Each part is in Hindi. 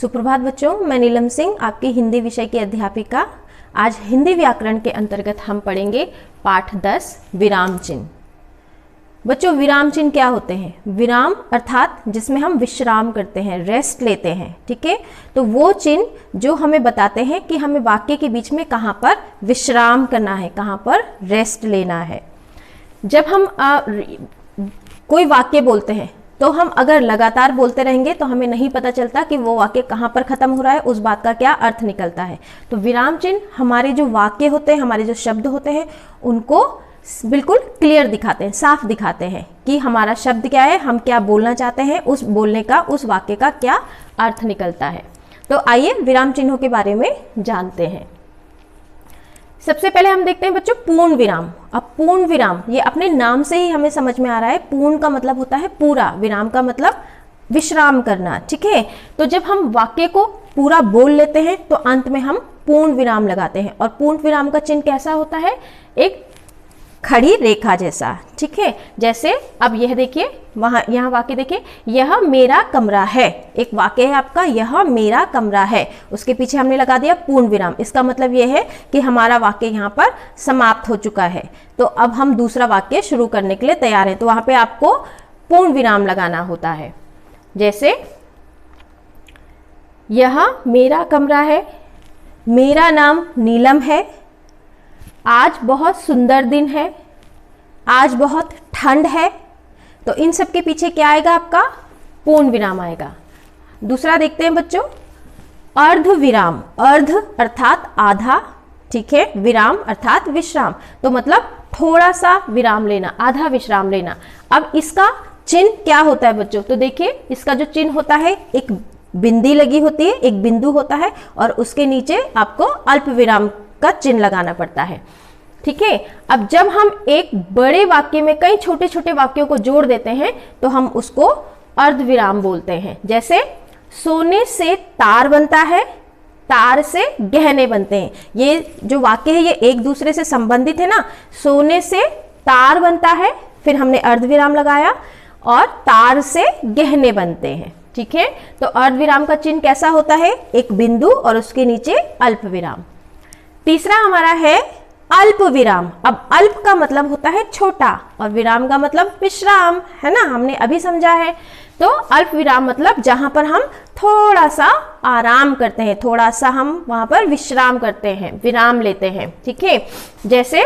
सुप्रभात बच्चों, मैं नीलम सिंह आपकी हिंदी विषय की अध्यापिका। आज हिंदी व्याकरण के अंतर्गत हम पढ़ेंगे पाठ 10 विराम चिन्ह। बच्चों, विराम चिन्ह क्या होते हैं? विराम अर्थात जिसमें हम विश्राम करते हैं, रेस्ट लेते हैं, ठीक है। तो वो चिन्ह जो हमें बताते हैं कि हमें वाक्य के बीच में कहाँ पर विश्राम करना है, कहाँ पर रेस्ट लेना है। जब हम कोई वाक्य बोलते हैं तो हम अगर लगातार बोलते रहेंगे तो हमें नहीं पता चलता कि वो वाक्य कहाँ पर खत्म हो रहा है, उस बात का क्या अर्थ निकलता है। तो विराम चिन्ह हमारे जो वाक्य होते हैं, हमारे जो शब्द होते हैं, उनको बिल्कुल क्लियर दिखाते हैं, साफ दिखाते हैं कि हमारा शब्द क्या है, हम क्या बोलना चाहते हैं, उस बोलने का, उस वाक्य का क्या अर्थ निकलता है। तो आइए विराम चिन्हों के बारे में जानते हैं। सबसे पहले हम देखते हैं बच्चों पूर्ण विराम। अब पूर्ण विराम ये अपने नाम से ही हमें समझ में आ रहा है। पूर्ण का मतलब होता है पूरा, विराम का मतलब विश्राम करना, ठीक है। तो जब हम वाक्य को पूरा बोल लेते हैं तो अंत में हम पूर्ण विराम लगाते हैं। और पूर्ण विराम का चिन्ह कैसा होता है? एक खड़ी रेखा जैसा, ठीक है। जैसे अब यह देखिए, यहाँ वाक्य देखिए, यह मेरा कमरा है। एक वाक्य है आपका, यह मेरा कमरा है, उसके पीछे हमने लगा दिया पूर्ण विराम। इसका मतलब यह है कि हमारा वाक्य यहाँ पर समाप्त हो चुका है। तो अब हम दूसरा वाक्य शुरू करने के लिए तैयार हैं। तो वहां पे आपको पूर्ण विराम लगाना होता है। जैसे यह मेरा कमरा है, मेरा नाम नीलम है, आज बहुत सुंदर दिन है, आज बहुत ठंड है। तो इन सब के पीछे क्या आएगा? आपका पूर्ण विराम आएगा। दूसरा देखते हैं बच्चों, अर्ध विराम। अर्ध अर्थात आधा, ठीक है। विराम अर्थात विश्राम, तो मतलब थोड़ा सा विराम लेना, आधा विश्राम लेना। अब इसका चिन्ह क्या होता है बच्चों? तो देखिए, इसका जो चिन्ह होता है, एक बिंदी लगी होती है, एक बिंदु होता है, और उसके नीचे आपको अल्प विराम का चिन्ह लगाना पड़ता है, ठीक है। अब जब हम एक बड़े वाक्य में कई छोटे छोटे वाक्यों को जोड़ देते हैं तो हम उसको अर्ध विराम बोलते हैं। जैसे सोने से तार बनता है, तार से गहने बनते हैं। ये जो वाक्य है ये एक दूसरे से संबंधित है ना। सोने से तार बनता है, फिर हमने अर्ध विराम लगाया, और तार से गहने बनते हैं, ठीक है। तो अर्ध विराम का चिन्ह कैसा होता है? एक बिंदु और उसके नीचे अल्प विराम। तीसरा हमारा है अल्प विराम। अब अल्प का मतलब होता है छोटा और विराम का मतलब विश्राम, है ना, हमने अभी समझा है। तो अल्प विराम मतलब जहां पर हम थोड़ा सा आराम करते हैं, थोड़ा सा हम वहां पर विश्राम करते हैं, विराम लेते हैं, ठीक है। जैसे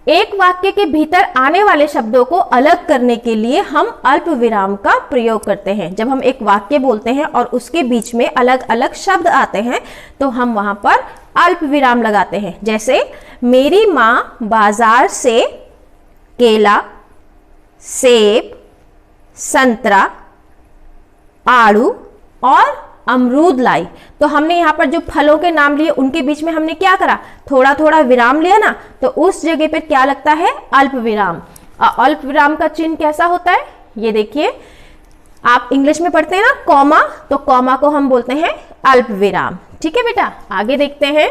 एक वाक्य के भीतर आने वाले शब्दों को अलग करने के लिए हम अल्प विराम का प्रयोग करते हैं। जब हम एक वाक्य बोलते हैं और उसके बीच में अलग अलग शब्द आते हैं तो हम वहां पर अल्प विराम लगाते हैं। जैसे मेरी माँ बाजार से केला, सेब, संतरा, आड़ू और अमरूद लाई। तो हमने यहाँ पर जो फलों के नाम लिए उनके बीच में हमने क्या करा? थोड़ा थोड़ा विराम लिया ना, तो उस जगह पर क्या लगता है? अल्प विराम। अल्प विराम का चिन्ह कैसा होता है? ये देखिए, आप इंग्लिश में पढ़ते हैं ना कॉमा, तो कॉमा को हम बोलते हैं अल्प विराम, ठीक है बेटा। आगे देखते हैं,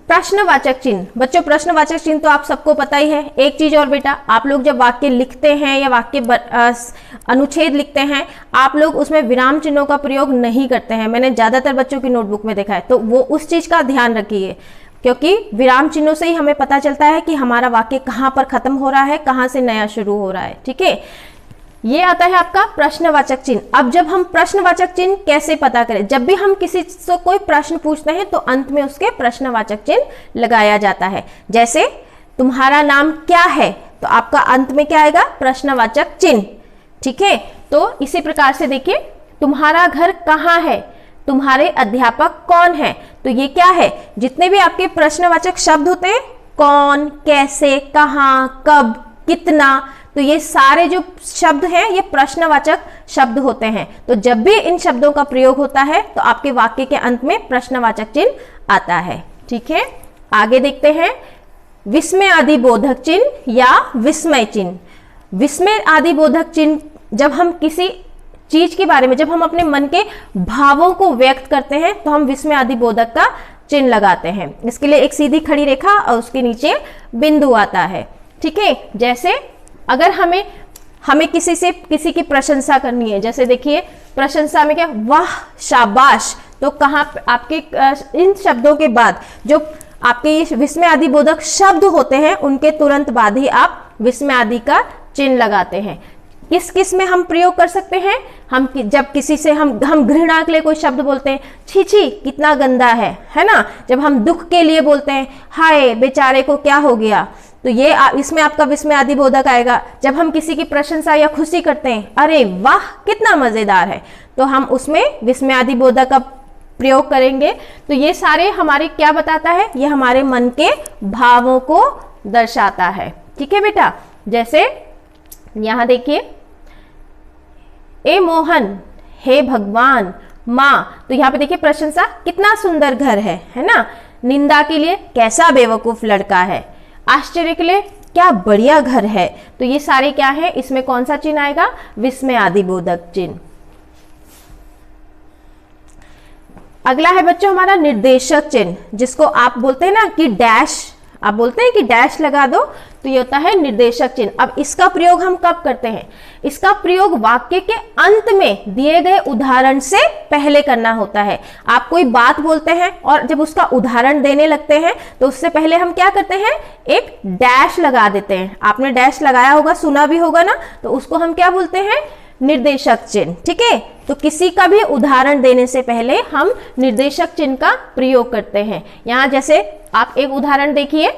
प्रश्नवाचक चिन्ह। बच्चों, प्रश्नवाचक चिन्ह तो आप सबको पता ही है। एक चीज और बेटा, आप लोग जब वाक्य लिखते हैं या वाक्य अनुच्छेद लिखते हैं, आप लोग उसमें विराम चिन्हों का प्रयोग नहीं करते हैं। मैंने ज्यादातर बच्चों की नोटबुक में देखा है। तो वो उस चीज का ध्यान रखिए, क्योंकि विराम चिन्हों से ही हमें पता चलता है कि हमारा वाक्य कहाँ पर खत्म हो रहा है, कहाँ से नया शुरू हो रहा है, ठीक है। ये आता है आपका प्रश्नवाचक चिन्ह। अब जब हम प्रश्नवाचक चिन्ह कैसे पता करें? जब भी हम किसी से कोई प्रश्न पूछते हैं तो अंत में उसके प्रश्नवाचक चिन्ह लगाया जाता है। जैसे तुम्हारा नाम क्या है, तो आपका अंत में क्या आएगा? प्रश्नवाचक चिन्ह, ठीक है। तो इसी प्रकार से देखिए, तुम्हारा घर कहाँ है, तुम्हारे अध्यापक कौन है, तो ये क्या है? जितने भी आपके प्रश्नवाचक शब्द होते हैं, कौन, कैसे, कहाँ, कब, कितना, तो ये सारे जो शब्द हैं ये प्रश्नवाचक शब्द होते हैं। तो जब भी इन शब्दों का प्रयोग होता है तो आपके वाक्य के अंत में प्रश्नवाचक चिन्ह आता है, ठीक है। आगे देखते हैं, विस्मय आदि बोधक चिन्ह या विस्मय चिन्ह। विस्मय आदि बोधक चिन्ह जब हम किसी चीज के बारे में, जब हम अपने मन के भावों को व्यक्त करते हैं तो हम विस्मय आदि बोधक का चिन्ह लगाते हैं। इसके लिए एक सीधी खड़ी रेखा और उसके नीचे बिंदु आता है, ठीक है। जैसे अगर हमें हमें किसी की प्रशंसा करनी है, जैसे देखिए प्रशंसा में क्या, वाह, शाबाश, तो कहाँ आपके इन शब्दों के बाद जो आपके ये विस्मय आदि बोधक शब्द होते हैं उनके तुरंत बाद ही आप विस्मय आदि का चिन्ह लगाते हैं। किस किस में हम प्रयोग कर सकते हैं, हम जब किसी से हम घृणा के लिए कोई शब्द बोलते हैं, छी छी कितना गंदा है ना। जब हम दुख के लिए बोलते हैं, हाय बेचारे को क्या हो गया, तो ये इसमें आपका विस्मय आदि बोधक आएगा। जब हम किसी की प्रशंसा या खुशी करते हैं, अरे वाह कितना मजेदार है, तो हम उसमें विस्मय आदि बोधक का प्रयोग करेंगे। तो ये सारे हमारे क्या बताता है, ये हमारे मन के भावों को दर्शाता है। ठीक है बेटा, जैसे यहां देखिए, ए मोहन, हे भगवान, माँ, तो यहाँ पे देखिए प्रशंसा, कितना सुंदर घर है ना। निंदा के लिए, कैसा बेवकूफ लड़का है। आश्चर्य के लिए, क्या बढ़िया घर है। तो ये सारे क्या है, इसमें कौन सा चिन्ह आएगा, विस्मय आदि बोधक चिन्ह। अगला है बच्चों हमारा निर्देशक चिन्ह, जिसको आप बोलते हैं ना कि डैश, आप बोलते हैं कि डैश लगा दो, तो ये होता है निर्देशक चिन्ह। अब इसका प्रयोग हम कब करते हैं, इसका प्रयोग वाक्य के अंत में दिए गए उदाहरण से पहले करना होता है। आप कोई बात बोलते हैं और जब उसका उदाहरण देने लगते हैं तो उससे पहले हम क्या करते हैं, एक डैश लगा देते हैं। आपने डैश लगाया होगा, सुना भी होगा ना, तो उसको हम क्या बोलते हैं, निर्देशक चिन्ह। ठीक है, तो किसी का भी उदाहरण देने से पहले हम निर्देशक चिन्ह का प्रयोग करते हैं। यहां जैसे आप एक उदाहरण देखिए,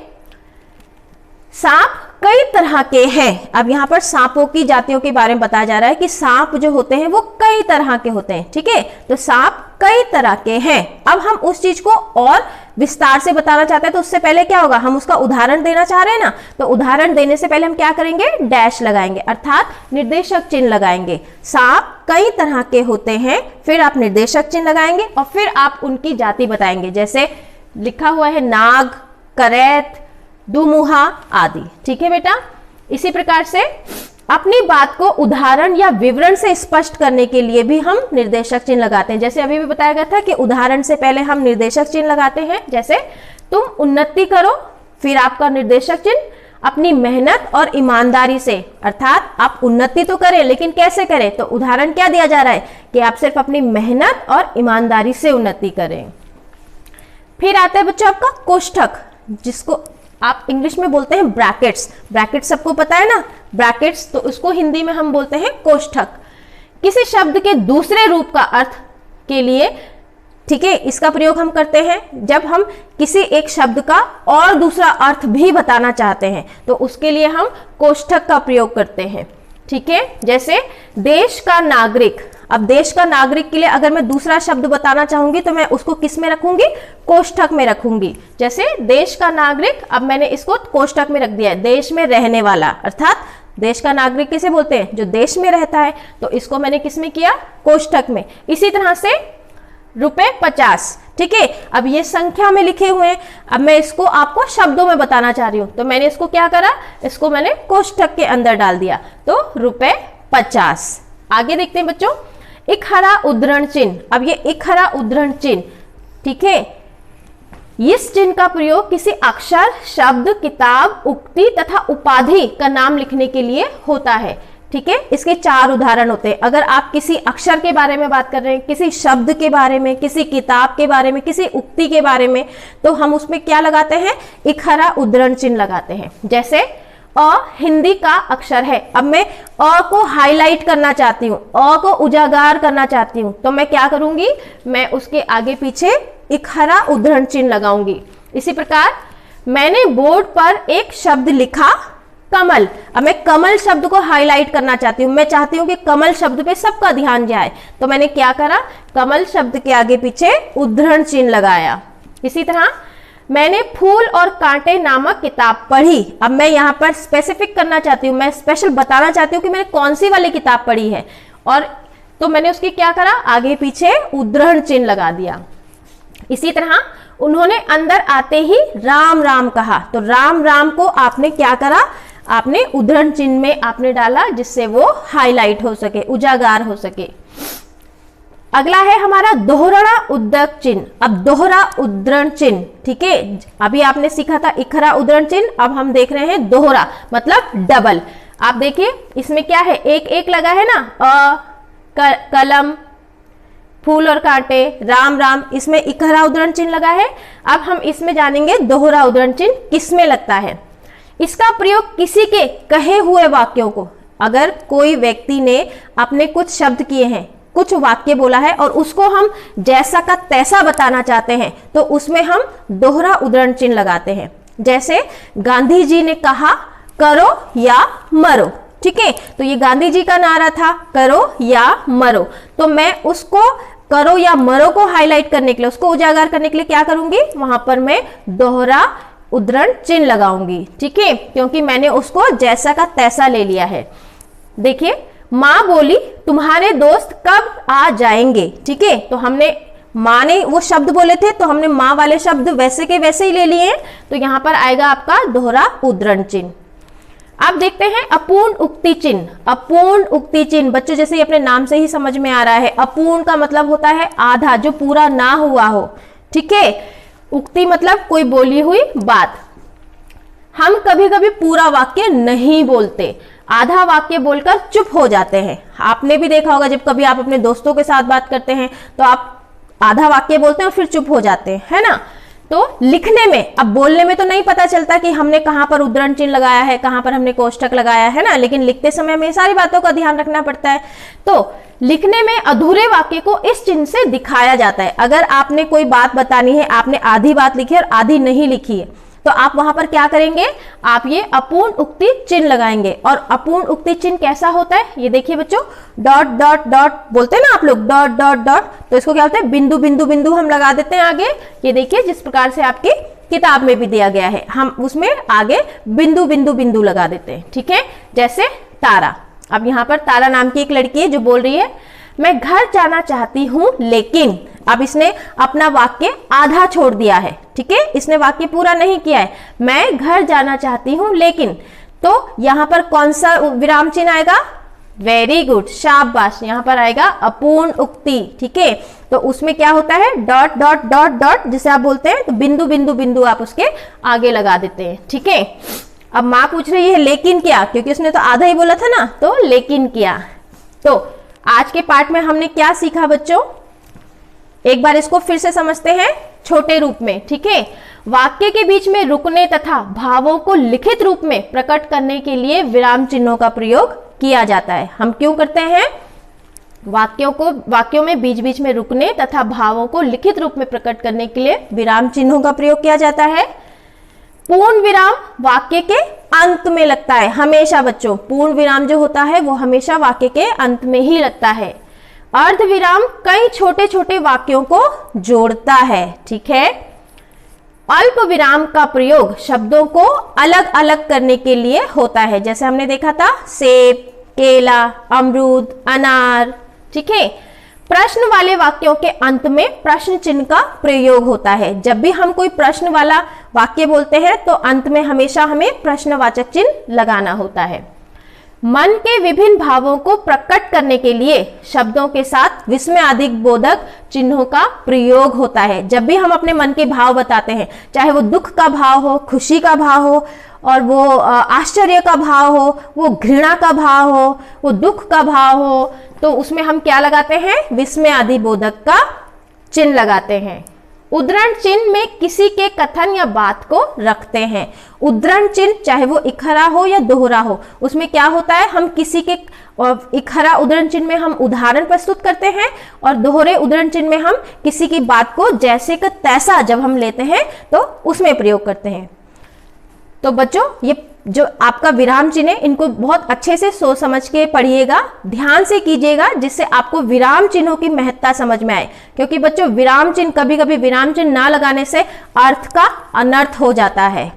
सांप कई तरह के हैं। अब यहाँ पर सांपों की जातियों के बारे में बताया जा रहा है कि सांप जो होते हैं वो कई तरह के होते हैं। ठीक है, तो सांप कई तरह के हैं। अब हम उस चीज को और विस्तार से बताना चाहते हैं, तो उससे पहले क्या होगा, हम उसका उदाहरण देना चाह रहे हैं ना, तो उदाहरण देने से पहले हम क्या करेंगे, डैश लगाएंगे, अर्थात निर्देशक चिन्ह लगाएंगे। सांप कई तरह के होते हैं, फिर आप निर्देशक चिन्ह लगाएंगे और फिर आप उनकी जाति बताएंगे। जैसे लिखा हुआ है नाग, करैत, दुमुहा आदि। ठीक है बेटा, इसी प्रकार से अपनी बात को उदाहरण या विवरण से स्पष्ट करने के लिए भी हम निर्देशक चिन्ह लगाते हैं। जैसे अभी भी बताया गया था कि उदाहरण से पहले हम निर्देशक चिन्ह लगाते हैं। जैसे तुम उन्नति करो, फिर आपका निर्देशक चिन्ह अपनी मेहनत और ईमानदारी से, अर्थात आप उन्नति तो करें लेकिन कैसे करें, तो उदाहरण क्या दिया जा रहा है कि आप सिर्फ अपनी मेहनत और ईमानदारी से उन्नति करें। फिर आता है बच्चों आपका कोष्ठक, जिसको आप इंग्लिश में बोलते हैं ब्रैकेट्स। ब्रैकेट्स सबको पता है ना, ब्रैकेट्स, तो उसको हिंदी में हम बोलते हैं कोष्ठक। किसी शब्द के दूसरे रूप का अर्थ के लिए, ठीक है, इसका प्रयोग हम करते हैं जब हम किसी एक शब्द का और दूसरा अर्थ भी बताना चाहते हैं, तो उसके लिए हम कोष्ठक का प्रयोग करते हैं। ठीक है, जैसे देश का नागरिक। अब देश का नागरिक के लिए अगर मैं दूसरा शब्द बताना चाहूंगी तो मैं उसको किस में रखूंगी, कोष्ठक में रखूंगी। जैसे देश का नागरिक, अब मैंने इसको कोष्ठक में रख दिया है। देश में रहने वाला, अर्थात देश का नागरिक किसे बोलते हैं, जो देश में रहता है, तो इसको मैंने किस में किया, कोष्ठक में। इसी तरह से ₹50, ठीक है, अब ये संख्या में लिखे हुए हैं, अब मैं इसको आपको शब्दों में बताना चाह रही हूं, तो मैंने इसको क्या करा, इसको मैंने कोष्ठक के अंदर डाल दिया, तो ₹50। आगे देखते हैं बच्चों, इकहरा उद्धरण चिन्ह। अब ये इकहरा उद्धरण चिन्ह, ठीक है, इस चिन्ह का प्रयोग किसी अक्षर, शब्द, किताब, उक्ति तथा उपाधि का नाम लिखने के लिए होता है। ठीक है, इसके 4 उदाहरण होते हैं। अगर आप किसी अक्षर के बारे में बात कर रहे हैं, किसी शब्द के बारे में, किसी किताब के बारे में, किसी उक्ति के बारे में, तो हम उसमें क्या लगाते हैं, इकहरा उद्धरण चिन्ह लगाते हैं। जैसे अ हिंदी का अक्षर है, अब मैं अ को हाईलाइट करना चाहती हूँ, अ को उजागर करना चाहती हूँ, तो मैं क्या करूंगी, मैं उसके आगे पीछे इकहरा उद्धरण चिन्ह लगाऊंगी। इसी प्रकार मैंने बोर्ड पर एक शब्द लिखा, कमल। अब मैं कमल शब्द को हाईलाइट करना चाहती हूँ, मैं चाहती हूँ कि कमल शब्द पे सबका ध्यान जाए, तो मैंने क्या करा, कमल शब्द के आगे पीछे उद्धरण चिन्ह लगाया। इसी तरह मैंने फूल और कांटे नामक किताब पढ़ी। अब मैं यहाँ पर स्पेसिफिक करना चाहती हूँ, मैं स्पेशल बताना चाहती हूँ कि मैंने कौन सी वाली किताब पढ़ी है, और तो मैंने उसकी क्या करा, आगे पीछे उद्धरण चिन्ह लगा दिया। इसी तरह उन्होंने अंदर आते ही राम राम कहा, तो राम राम को आपने क्या करा, आपने उद्धरण चिन्ह में आपने डाला, जिससे वो हाईलाइट हो सके, उजागर हो सके। अगला है हमारा दोहरा उद्धरण चिन्ह। अब दोहरा उद्धरण चिन्ह, ठीक है, अभी आपने सीखा था इकहरा उद्धरण चिन्ह, अब हम देख रहे हैं दोहरा, मतलब डबल। आप देखिए इसमें क्या है, एक एक लगा है ना, कलम, फूल और कांटे, राम राम, इसमें इकहरा उद्धरण चिन्ह लगा है। अब हम इसमें जानेंगे दोहरा उद्धरण चिन्ह किसमें लगता है। इसका प्रयोग किसी के कहे हुए वाक्यों को, अगर कोई व्यक्ति ने अपने कुछ शब्द किए हैं, कुछ वाक्य बोला है और उसको हम जैसा का तैसा बताना चाहते हैं, तो उसमें हम दोहरा उद्धरण चिन्ह लगाते हैं। जैसे गांधी जी ने कहा करो या मरो, ठीक है, तो ये गांधी जी का नारा था, करो या मरो। तो मैं उसको करो या मरो को हाईलाइट करने के लिए, उसको उजागर करने के लिए क्या करूंगी, वहां पर मैं दोहरा उद्धरण चिन्ह लगाऊंगी, ठीक है, क्योंकि मैंने उसको जैसा का तैसा ले लिया है। देखिए, माँ बोली तुम्हारे दोस्त कब आ जाएंगे, ठीक है, तो हमने माँ ने वो शब्द बोले थे तो हमने माँ वाले शब्द वैसे के वैसे ही ले लिए हैं, तो यहां पर आएगा आपका दोहरा उद्धरण चिन्ह। अब देखते हैं अपूर्ण उक्ति चिन्ह। अपूर्ण उक्ति चिन्ह बच्चों जैसे अपने नाम से ही समझ में आ रहा है, अपूर्ण का मतलब होता है आधा, जो पूरा ना हुआ हो, ठीक है। उक्ति मतलब कोई बोली हुई बात। हम कभी कभी पूरा वाक्य नहीं बोलते, आधा वाक्य बोलकर चुप हो जाते हैं। आपने भी देखा होगा, जब कभी आप अपने दोस्तों के साथ बात करते हैं तो आप आधा वाक्य बोलते हैं और फिर चुप हो जाते हैं, है ना। तो लिखने में, अब बोलने में तो नहीं पता चलता कि हमने कहां पर उद्धरण चिन्ह लगाया है, कहां पर हमने कोष्ठक लगाया है ना, लेकिन लिखते समय हमें सारी बातों का ध्यान रखना पड़ता है। तो लिखने में अधूरे वाक्य को इस चिन्ह से दिखाया जाता है। अगर आपने कोई बात बतानी है, आपने आधी बात लिखी है और आधी नहीं लिखी है, तो आप वहां पर क्या करेंगे, आप ये अपूर्ण उक्ति चिन्ह लगाएंगे। और अपूर्ण उक्ति चिन्ह कैसा होता है, ये देखिए बच्चों, डॉट डॉट डॉट बोलते हैं ना आप लोग, डॉट डॉट डॉट, तो इसको क्या होता है, बिंदु बिंदु बिंदु हम लगा देते हैं आगे। ये देखिए जिस प्रकार से आपकी किताब में भी दिया गया है, हम उसमें आगे बिंदु बिंदु बिंदु लगा देते हैं, ठीक है। जैसे तारा, अब यहाँ पर तारा नाम की एक लड़की है जो बोल रही है मैं घर जाना चाहती हूं लेकिन, अब इसने अपना वाक्य आधा छोड़ दिया है, ठीक है, इसने वाक्य पूरा नहीं किया है, मैं घर जाना चाहती हूं लेकिन, तो यहां पर कौन सा विराम चिन्ह आएगा, वेरी गुड, शाबाश, यहां पर आएगा अपूर्ण उक्ति, ठीक है। तो उसमें क्या होता है, डॉट डॉट डॉट डॉट जिसे आप बोलते हैं, तो बिंदु बिंदु बिंदु आप उसके आगे लगा देते हैं, ठीक है। अब माँ पूछ रही है लेकिन क्या, क्योंकि उसने तो आधा ही बोला था ना, तो लेकिन क्या। तो आज के पाठ में हमने क्या सीखा बच्चों, एक बार इसको फिर से समझते हैं छोटे रूप में, ठीक है। वाक्य के बीच में रुकने तथा भावों को लिखित रूप में प्रकट करने के लिए विराम चिन्हों का प्रयोग किया जाता है। हम क्यों करते हैं, वाक्यों में बीच बीच में रुकने तथा भावों को लिखित रूप में प्रकट करने के लिए विराम चिन्हों का प्रयोग किया जाता है। पूर्ण विराम वाक्य के अंत में लगता है हमेशा बच्चों, पूर्ण विराम जो होता है वो हमेशा वाक्य के अंत में ही लगता है। अर्ध विराम कई छोटे छोटे वाक्यों को जोड़ता है, ठीक है। अल्प विराम का प्रयोग शब्दों को अलग अलग करने के लिए होता है, जैसे हमने देखा था सेब, केला, अमरूद, अनार, ठीक है। प्रश्न वाले वाक्यों के अंत में प्रश्न चिन्ह का प्रयोग होता है। जब भी हम कोई प्रश्न वाला वाक्य बोलते हैं तो अंत में हमेशा हमें प्रश्नवाचक चिन्ह लगाना होता है। मन के विभिन्न भावों को प्रकट करने के लिए शब्दों के साथ विस्मयादिक बोधक चिन्हों का प्रयोग होता है। जब भी हम अपने मन के भाव बताते हैं, चाहे वो दुख का भाव हो, खुशी का भाव हो, और वो आश्चर्य का भाव हो, वो घृणा का भाव हो, वो दुख का भाव हो, तो उसमें हम क्या लगाते हैं, विस्मयादि बोधक का चिन्ह लगाते हैं। उद्धरण चिन्ह में किसी के कथन या बात को रखते हैं। उद्धरण चिन्ह चाहे वो इकहरा हो या दोहरा हो, उसमें क्या होता है, हम किसी के, इकहरा उद्धरण चिन्ह में हम उदाहरण प्रस्तुत करते हैं और दोहरे उद्धरण चिन्ह में हम किसी की बात को जैसे का तैसा जब हम लेते हैं तो उसमें प्रयोग करते हैं। तो बच्चों ये जो आपका विराम चिन्ह है, इनको बहुत अच्छे से सोच समझ के पढ़िएगा, ध्यान से कीजिएगा, जिससे आपको विराम चिन्हों की महत्ता समझ में आए। क्योंकि बच्चों विराम चिन्ह, कभी कभी विराम चिन्ह ना लगाने से अर्थ का अनर्थ हो जाता है।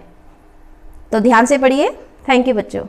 तो ध्यान से पढ़िए। थैंक यू बच्चों।